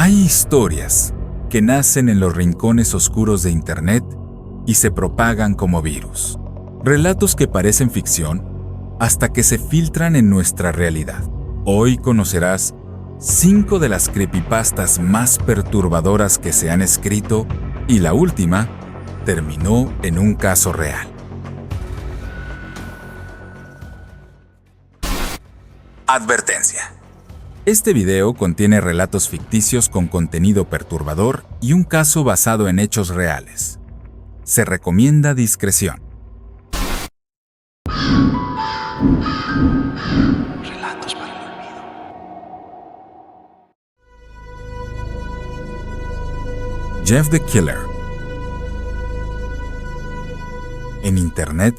Hay historias que nacen en los rincones oscuros de Internet y se propagan como virus. Relatos que parecen ficción hasta que se filtran en nuestra realidad. Hoy conocerás 5 de las creepypastas más perturbadoras que se han escrito y la última terminó en un caso real. Advertencia. Este video contiene relatos ficticios con contenido perturbador y un caso basado en hechos reales. Se recomienda discreción. Relatos para el olvido. Jeff the Killer. En Internet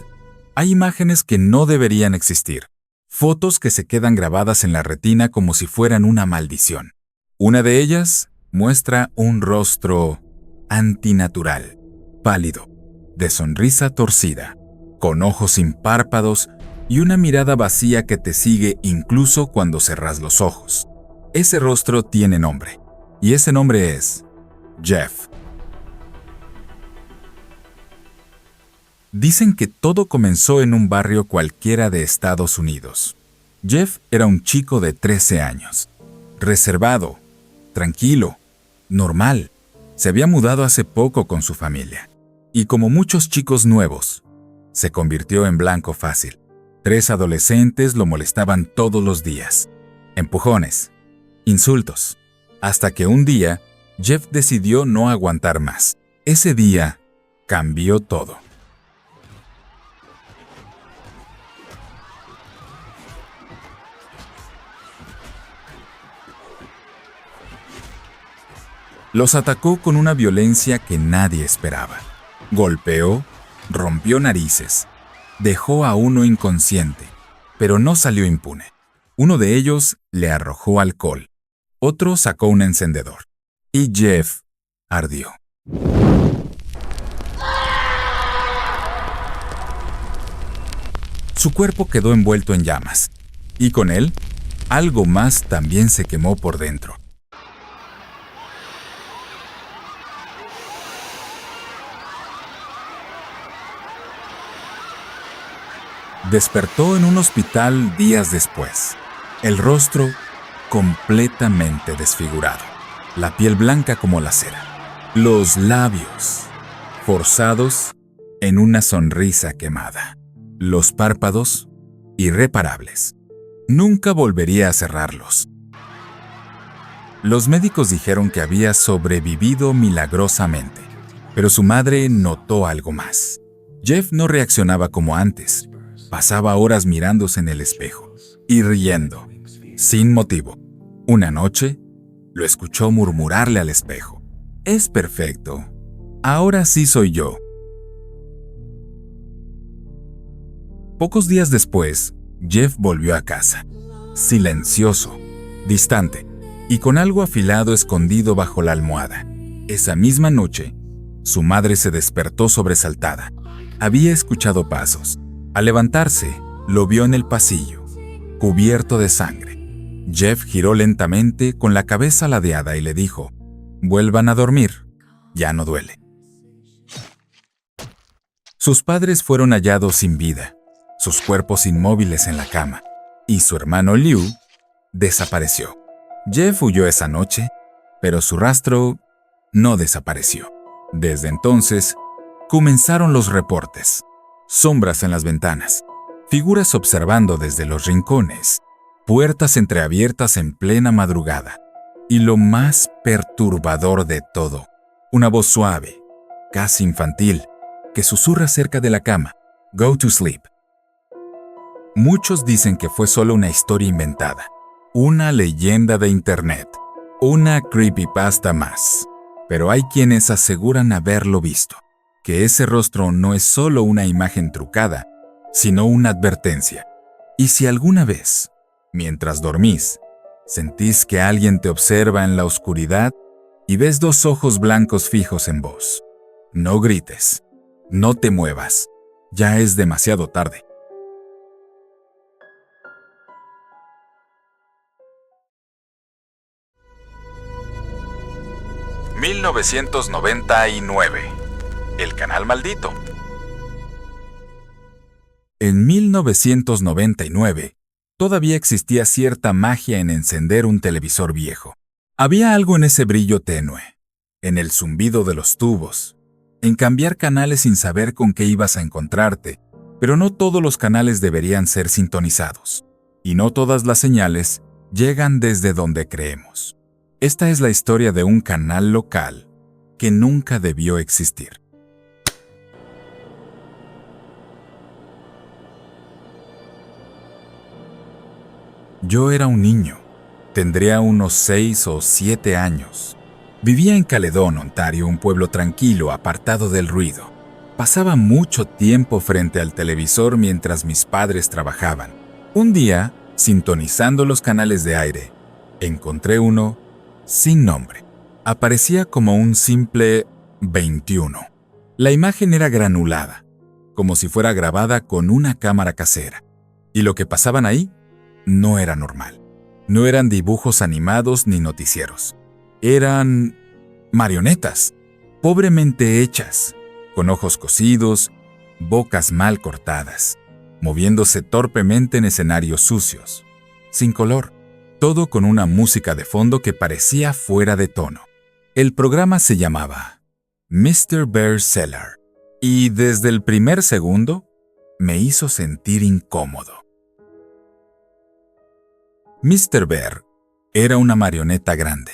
hay imágenes que no deberían existir. Fotos que se quedan grabadas en la retina como si fueran una maldición. Una de ellas muestra un rostro antinatural, pálido, de sonrisa torcida, con ojos sin párpados y una mirada vacía que te sigue incluso cuando cerras los ojos. Ese rostro tiene nombre, y ese nombre es Jeff. Dicen que todo comenzó en un barrio cualquiera de Estados Unidos. Jeff era un chico de 13 años, reservado, tranquilo, normal. Se había mudado hace poco con su familia. Y como muchos chicos nuevos, se convirtió en blanco fácil. 3 adolescentes lo molestaban todos los días. Empujones, insultos. Hasta que un día, Jeff decidió no aguantar más. Ese día cambió todo. Los atacó con una violencia que nadie esperaba. Golpeó, rompió narices, dejó a uno inconsciente, pero no salió impune. Uno de ellos le arrojó alcohol, otro sacó un encendedor, y Jeff ardió. Su cuerpo quedó envuelto en llamas, y con él, algo más también se quemó por dentro. Despertó en un hospital días después, el rostro completamente desfigurado, la piel blanca como la cera, los labios forzados en una sonrisa quemada, los párpados irreparables. Nunca volvería a cerrarlos. Los médicos dijeron que había sobrevivido milagrosamente, pero su madre notó algo más. Jeff no reaccionaba como antes. Pasaba horas mirándose en el espejo y riendo, sin motivo. Una noche, lo escuchó murmurarle al espejo: «Es perfecto. Ahora sí soy yo». Pocos días después, Jeff volvió a casa, silencioso, distante, y con algo afilado escondido bajo la almohada. Esa misma noche, su madre se despertó sobresaltada. Había escuchado pasos. Al levantarse, lo vio en el pasillo, cubierto de sangre. Jeff giró lentamente con la cabeza ladeada y le dijo: «Vuelvan a dormir, ya no duele». Sus padres fueron hallados sin vida, sus cuerpos inmóviles en la cama, y su hermano Liu desapareció. Jeff huyó esa noche, pero su rastro no desapareció. Desde entonces, comenzaron los reportes. Sombras en las ventanas, figuras observando desde los rincones, puertas entreabiertas en plena madrugada. Y lo más perturbador de todo, una voz suave, casi infantil, que susurra cerca de la cama: «Go to sleep». Muchos dicen que fue solo una historia inventada, una leyenda de Internet, una creepypasta más. Pero hay quienes aseguran haberlo visto, que ese rostro no es solo una imagen trucada, sino una advertencia. Y si alguna vez, mientras dormís, sentís que alguien te observa en la oscuridad y ves 2 ojos blancos fijos en vos, no grites, no te muevas, ya es demasiado tarde. 1999. El canal maldito. En 1999, todavía existía cierta magia en encender un televisor viejo. Había algo en ese brillo tenue, en el zumbido de los tubos, en cambiar canales sin saber con qué ibas a encontrarte, pero no todos los canales deberían ser sintonizados, y no todas las señales llegan desde donde creemos. Esta es la historia de un canal local que nunca debió existir. Yo era un niño. Tendría unos 6 o 7 años. Vivía en Caledon, Ontario, un pueblo tranquilo, apartado del ruido. Pasaba mucho tiempo frente al televisor mientras mis padres trabajaban. Un día, sintonizando los canales de aire, encontré uno sin nombre. Aparecía como un simple 21. La imagen era granulada, como si fuera grabada con una cámara casera. Y lo que pasaban ahí no era normal. No eran dibujos animados ni noticieros. Eran marionetas, pobremente hechas, con ojos cosidos, bocas mal cortadas, moviéndose torpemente en escenarios sucios, sin color, todo con una música de fondo que parecía fuera de tono. El programa se llamaba Mr. Bear Cellar, y desde el primer segundo me hizo sentir incómodo. Mr. Bear era una marioneta grande,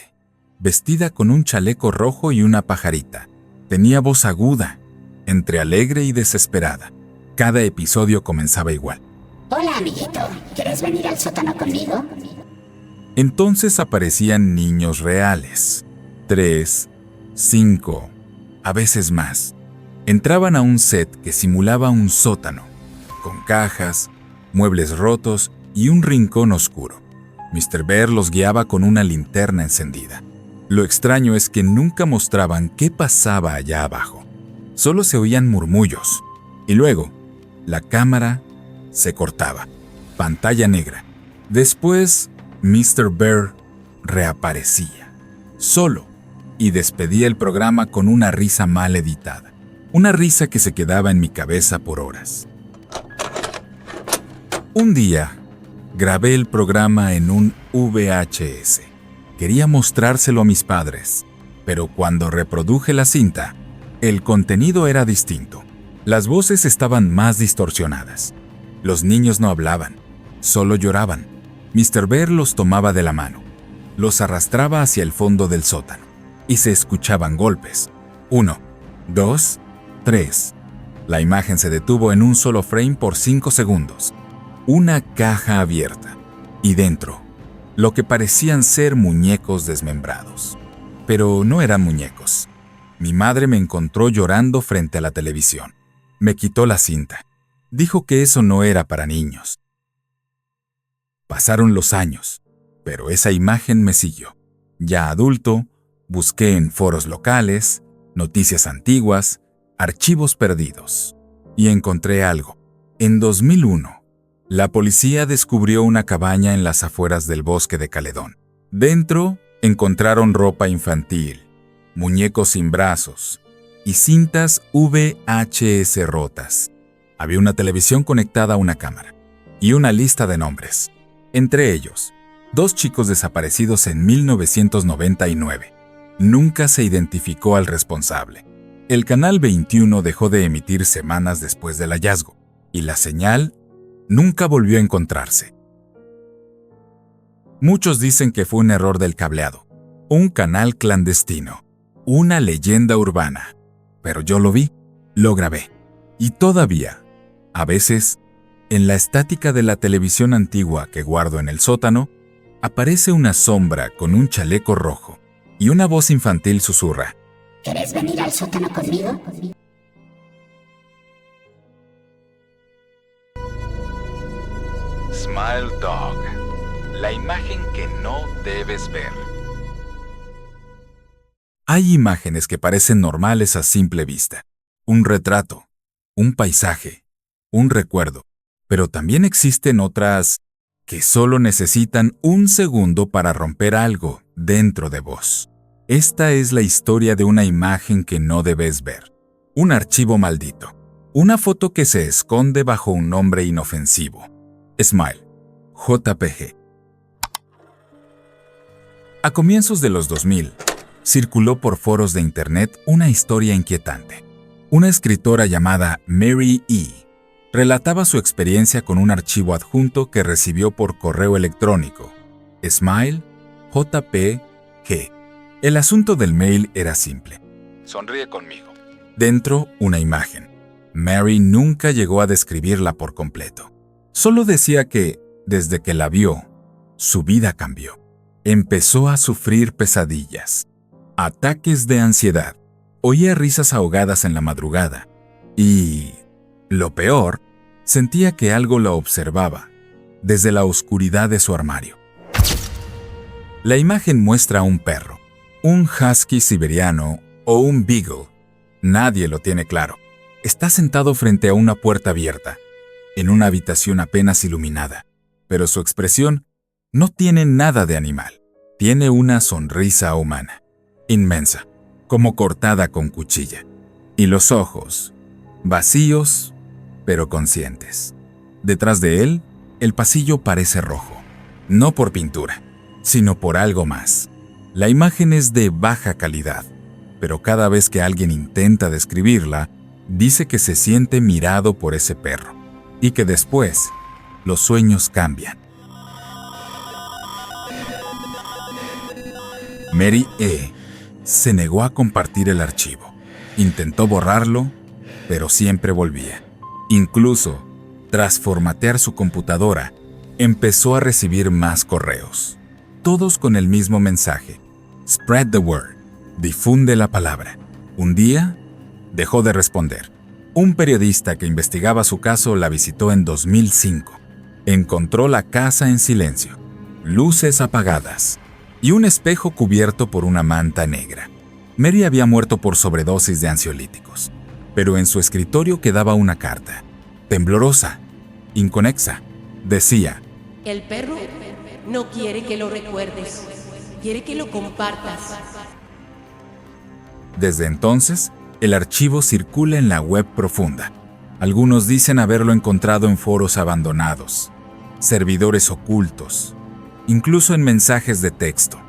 vestida con un chaleco rojo y una pajarita. Tenía voz aguda, entre alegre y desesperada. Cada episodio comenzaba igual. Hola, amiguito. ¿Quieres venir al sótano conmigo? Entonces aparecían niños reales. 3, 5, a veces más. Entraban a un set que simulaba un sótano, con cajas, muebles rotos y un rincón oscuro. Mr. Bear los guiaba con una linterna encendida. Lo extraño es que nunca mostraban qué pasaba allá abajo. Solo se oían murmullos. Y luego, la cámara se cortaba. Pantalla negra. Después, Mr. Bear reaparecía, solo, y despedía el programa con una risa mal editada. Una risa que se quedaba en mi cabeza por horas. Un día, grabé el programa en un VHS. Quería mostrárselo a mis padres, pero cuando reproduje la cinta, el contenido era distinto. Las voces estaban más distorsionadas. Los niños no hablaban, solo lloraban. Mr. Bear los tomaba de la mano, los arrastraba hacia el fondo del sótano, y se escuchaban golpes. 1, 2, 3. La imagen se detuvo en un solo frame por 5 segundos. Una caja abierta, y dentro, lo que parecían ser muñecos desmembrados. Pero no eran muñecos. Mi madre me encontró llorando frente a la televisión. Me quitó la cinta. Dijo que eso no era para niños. Pasaron los años, pero esa imagen me siguió. Ya adulto, busqué en foros locales, noticias antiguas, archivos perdidos, y encontré algo. En 2001, la policía descubrió una cabaña en las afueras del bosque de Caledon. Dentro encontraron ropa infantil, muñecos sin brazos y cintas VHS rotas. Había una televisión conectada a una cámara y una lista de nombres. Entre ellos, 2 chicos desaparecidos en 1999. Nunca se identificó al responsable. El canal 21 dejó de emitir semanas después del hallazgo y la señal nunca volvió a encontrarse. Muchos dicen que fue un error del cableado, un canal clandestino, una leyenda urbana. Pero yo lo vi, lo grabé. Y todavía, a veces, en la estática de la televisión antigua que guardo en el sótano, aparece una sombra con un chaleco rojo y una voz infantil susurra: ¿Quieres venir al sótano conmigo? Smile Dog, la imagen que no debes ver. Hay imágenes que parecen normales a simple vista. Un retrato, un paisaje, un recuerdo. Pero también existen otras que solo necesitan un segundo para romper algo dentro de vos. Esta es la historia de una imagen que no debes ver. Un archivo maldito. Una foto que se esconde bajo un nombre inofensivo. Smile. JPG. A comienzos de los 2000, circuló por foros de internet una historia inquietante. Una escritora llamada Mary E. relataba su experiencia con un archivo adjunto que recibió por correo electrónico. Smile. JPG. El asunto del mail era simple. Sonríe conmigo. Dentro, una imagen. Mary nunca llegó a describirla por completo. Solo decía que, desde que la vio, su vida cambió. Empezó a sufrir pesadillas, ataques de ansiedad, oía risas ahogadas en la madrugada y, lo peor, sentía que algo la observaba desde la oscuridad de su armario. La imagen muestra a un perro, un husky siberiano o un beagle. Nadie lo tiene claro. Está sentado frente a una puerta abierta, en una habitación apenas iluminada, pero su expresión no tiene nada de animal. Tiene una sonrisa humana, inmensa, como cortada con cuchilla. Y los ojos, vacíos, pero conscientes. Detrás de él, el pasillo parece rojo. No por pintura, sino por algo más. La imagen es de baja calidad, pero cada vez que alguien intenta describirla, dice que se siente mirado por ese perro y que después los sueños cambian. Mary E. se negó a compartir el archivo. Intentó borrarlo, pero siempre volvía. Incluso, tras formatear su computadora, empezó a recibir más correos. Todos con el mismo mensaje. Spread the word. Difunde la palabra. Un día, dejó de responder. Un periodista que investigaba su caso la visitó en 2005. Encontró la casa en silencio, luces apagadas y un espejo cubierto por una manta negra. Mary había muerto por sobredosis de ansiolíticos, pero en su escritorio quedaba una carta, temblorosa, inconexa. Decía: el perro no quiere que lo recuerdes, quiere que lo compartas. Desde entonces, el archivo circula en la web profunda. Algunos dicen haberlo encontrado en foros abandonados, servidores ocultos, incluso en mensajes de texto.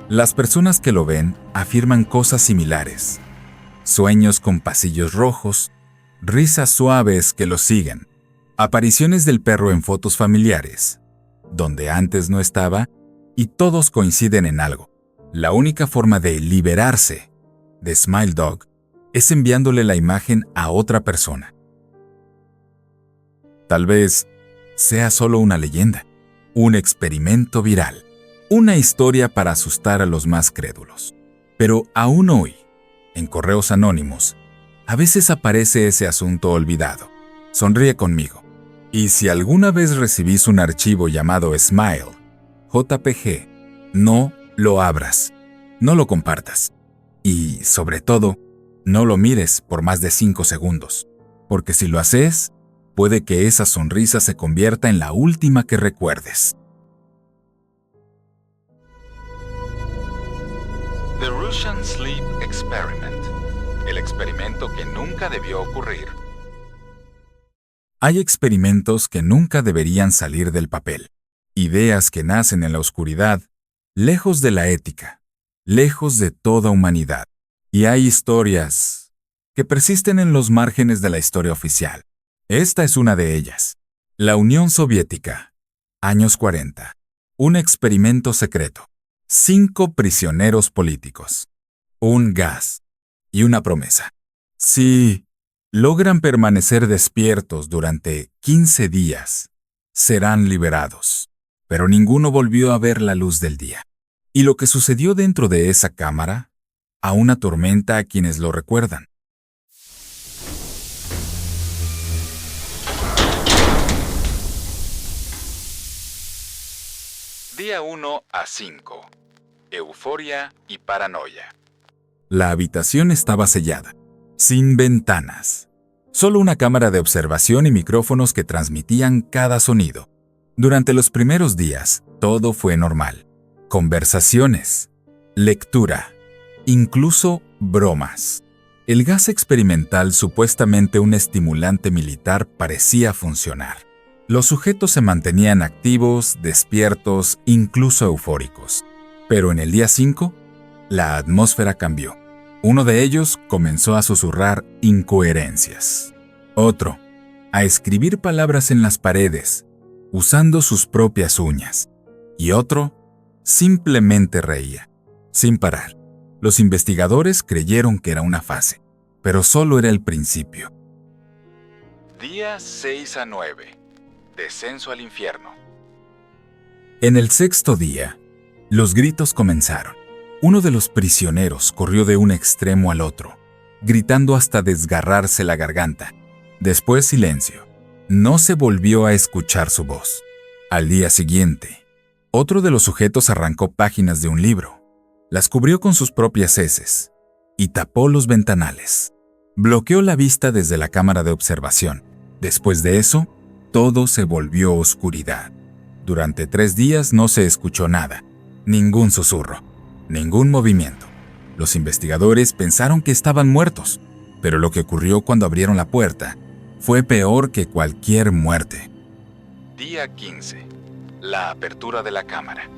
Las personas que lo ven afirman cosas similares. Sueños con pasillos rojos, risas suaves que lo siguen, apariciones del perro en fotos familiares, donde antes no estaba, y todos coinciden en algo. La única forma de liberarse de Smile Dog es enviándole la imagen a otra persona. Tal vez sea solo una leyenda, un experimento viral, una historia para asustar a los más crédulos. Pero aún hoy, en correos anónimos, a veces aparece ese asunto olvidado. Sonríe conmigo. Y si alguna vez recibís un archivo llamado Smile, JPG, no lo abras, no lo compartas. Y, sobre todo, no lo mires por más de 5 segundos, porque si lo haces, puede que esa sonrisa se convierta en la última que recuerdes. The Russian Sleep Experiment. El experimento que nunca debió ocurrir. Hay experimentos que nunca deberían salir del papel. Ideas que nacen en la oscuridad, lejos de la ética, lejos de toda humanidad. Y hay historias que persisten en los márgenes de la historia oficial. Esta es una de ellas. La Unión Soviética. Años 40. Un experimento secreto. 5 prisioneros políticos. Un gas. Y una promesa. Si logran permanecer despiertos durante 15 días, serán liberados. Pero ninguno volvió a ver la luz del día. Y lo que sucedió dentro de esa cámara aún atormenta a quienes lo recuerdan. Día 1 a 5. Euforia y paranoia. La habitación estaba sellada, sin ventanas. Solo una cámara de observación y micrófonos que transmitían cada sonido. Durante los primeros días, todo fue normal. Conversaciones, lectura, incluso bromas. El gas experimental, supuestamente un estimulante militar, parecía funcionar. Los sujetos se mantenían activos, despiertos, incluso eufóricos. Pero en el día 5, la atmósfera cambió. Uno de ellos comenzó a susurrar incoherencias. Otro, a escribir palabras en las paredes, usando sus propias uñas. Y otro, simplemente reía, sin parar. Los investigadores creyeron que era una fase, pero solo era el principio. Día 6 a 9. Descenso al infierno. En el 6º día, los gritos comenzaron. Uno de los prisioneros corrió de un extremo al otro, gritando hasta desgarrarse la garganta. Después silencio. No se volvió a escuchar su voz. Al día siguiente, otro de los sujetos arrancó páginas de un libro, las cubrió con sus propias heces y tapó los ventanales. Bloqueó la vista desde la cámara de observación. Después de eso, todo se volvió oscuridad. Durante 3 días no se escuchó nada, ningún susurro, ningún movimiento. Los investigadores pensaron que estaban muertos, pero lo que ocurrió cuando abrieron la puerta fue peor que cualquier muerte. Día 15. La apertura de la cámara.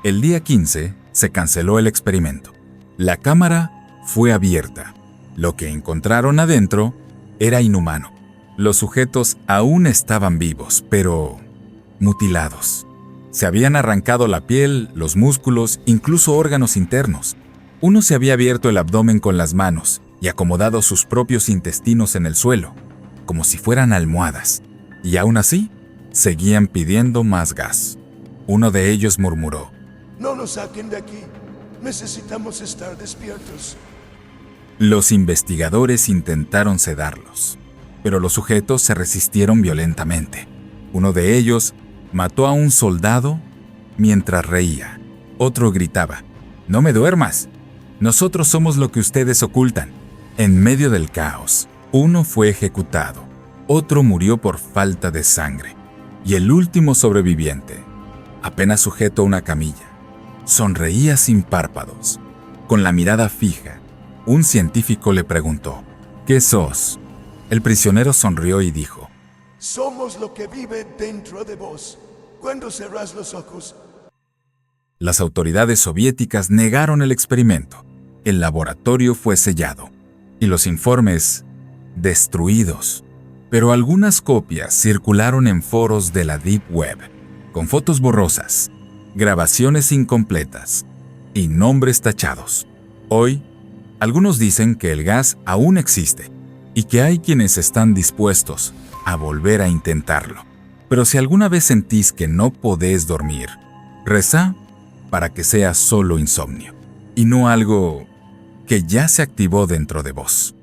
El día 15 se canceló el experimento. La cámara fue abierta. Lo que encontraron adentro era inhumano. Los sujetos aún estaban vivos, pero mutilados. Se habían arrancado la piel, los músculos, incluso órganos internos. Uno se había abierto el abdomen con las manos y acomodado sus propios intestinos en el suelo, como si fueran almohadas. Y aún así, seguían pidiendo más gas. Uno de ellos murmuró: No nos saquen de aquí. Necesitamos estar despiertos. Los investigadores intentaron sedarlos, pero los sujetos se resistieron violentamente. Uno de ellos mató a un soldado mientras reía. Otro gritaba: «No me duermas. Nosotros somos lo que ustedes ocultan». En medio del caos, uno fue ejecutado, otro murió por falta de sangre, y el último sobreviviente, apenas sujeto a una camilla, sonreía sin párpados. Con la mirada fija, un científico le preguntó: «¿Qué sos?». El prisionero sonrió y dijo: Somos lo que vive dentro de vos. Cuando cerrás los ojos. Las autoridades soviéticas negaron el experimento. El laboratorio fue sellado y los informes destruidos. Pero algunas copias circularon en foros de la Deep Web, con fotos borrosas, grabaciones incompletas y nombres tachados. Hoy, algunos dicen que el gas aún existe y que hay quienes están dispuestos a volver a intentarlo. Pero si alguna vez sentís que no podés dormir, rezá para que sea solo insomnio y no algo que ya se activó dentro de vos.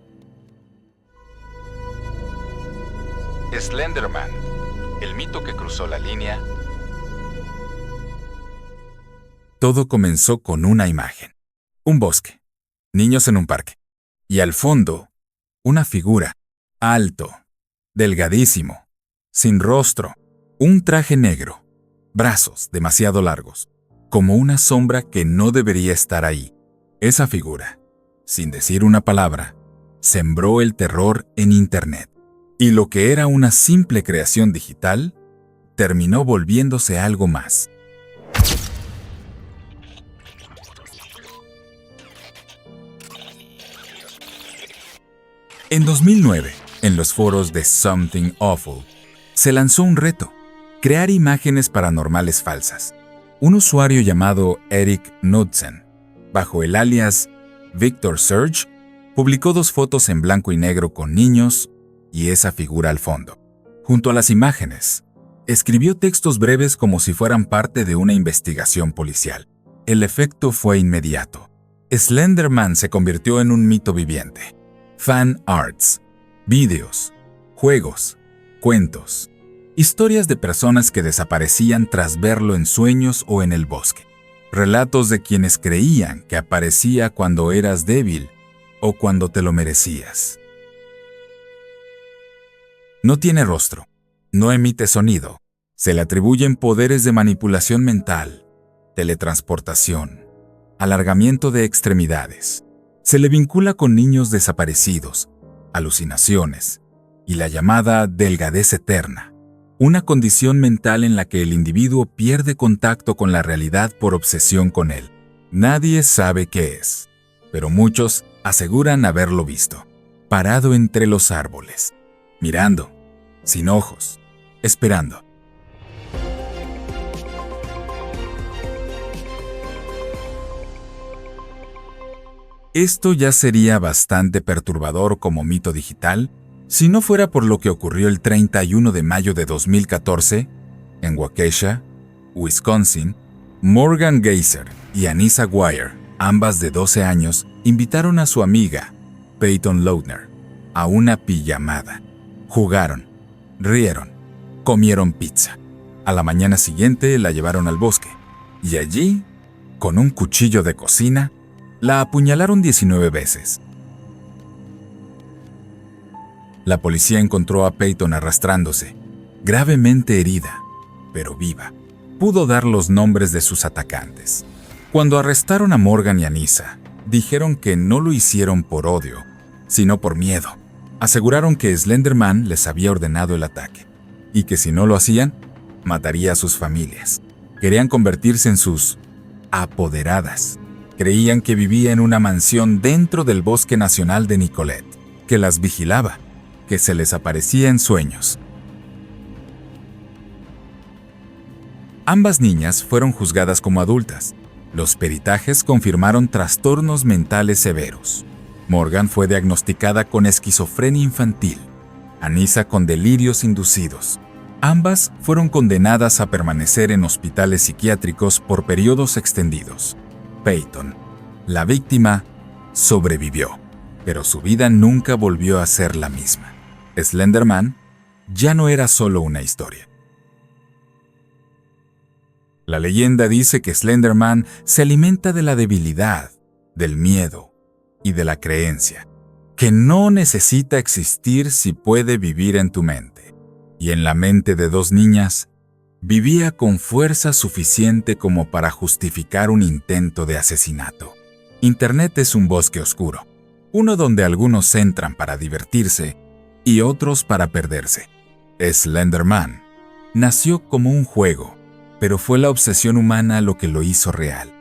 Slenderman, el mito que cruzó la línea. Todo comenzó con una imagen: un bosque, niños en un parque, y al fondo, una figura, alto, delgadísimo, sin rostro, un traje negro, brazos demasiado largos, como una sombra que no debería estar ahí. Esa figura, sin decir una palabra, sembró el terror en Internet. Y lo que era una simple creación digital, terminó volviéndose algo más. En 2009, en los foros de Something Awful, se lanzó un reto: crear imágenes paranormales falsas. Un usuario llamado Eric Knudsen, bajo el alias Victor Surge, publicó 2 fotos en blanco y negro con niños y esa figura al fondo. Junto a las imágenes, escribió textos breves como si fueran parte de una investigación policial. El efecto fue inmediato. Slenderman se convirtió en un mito viviente. Fan arts, vídeos, juegos, cuentos, historias de personas que desaparecían tras verlo en sueños o en el bosque. Relatos de quienes creían que aparecía cuando eras débil o cuando te lo merecías. No tiene rostro, no emite sonido. Se le atribuyen poderes de manipulación mental, teletransportación, alargamiento de extremidades. Se le vincula con niños desaparecidos, alucinaciones y la llamada delgadez eterna, una condición mental en la que el individuo pierde contacto con la realidad por obsesión con él. Nadie sabe qué es, pero muchos aseguran haberlo visto, parado entre los árboles, mirando, sin ojos, esperando. Esto ya sería bastante perturbador como mito digital si no fuera por lo que ocurrió el 31 de mayo de 2014 en Waukesha, Wisconsin. Morgan Geyser y Anissa Weier, ambas de 12 años, invitaron a su amiga, Peyton Lautner, a una pijamada. Jugaron, rieron, comieron pizza. A la mañana siguiente la llevaron al bosque y allí, con un cuchillo de cocina, la apuñalaron 19 veces. La policía encontró a Peyton arrastrándose, gravemente herida, pero viva. Pudo dar los nombres de sus atacantes. Cuando arrestaron a Morgan y Anissa, dijeron que no lo hicieron por odio, sino por miedo. Aseguraron que Slender Man les había ordenado el ataque, y que si no lo hacían, mataría a sus familias. Querían convertirse en sus apoderadas. Creían que vivía en una mansión dentro del Bosque Nacional de Nicolet, que las vigilaba, que se les aparecía en sueños. Ambas niñas fueron juzgadas como adultas. Los peritajes confirmaron trastornos mentales severos. Morgan fue diagnosticada con esquizofrenia infantil, Anissa con delirios inducidos. Ambas fueron condenadas a permanecer en hospitales psiquiátricos por periodos extendidos. Peyton, la víctima, sobrevivió, pero su vida nunca volvió a ser la misma. Slender Man ya no era solo una historia. La leyenda dice que Slender Man se alimenta de la debilidad, del miedo y de la creencia, que no necesita existir si puede vivir en tu mente. Y en la mente de dos niñas, vivía con fuerza suficiente como para justificar un intento de asesinato. Internet es un bosque oscuro, uno donde algunos entran para divertirse y otros para perderse. Slender Man nació como un juego, pero fue la obsesión humana lo que lo hizo real.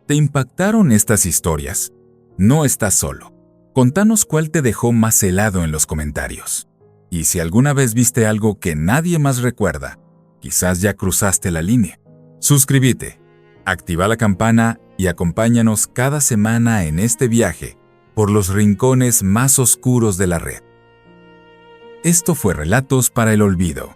¿Te impactaron estas historias? No estás solo. Contanos cuál te dejó más helado en los comentarios. Y si alguna vez viste algo que nadie más recuerda, quizás ya cruzaste la línea. Suscríbete, activa la campana y acompáñanos cada semana en este viaje por los rincones más oscuros de la red. Esto fue Relatos para el Olvido.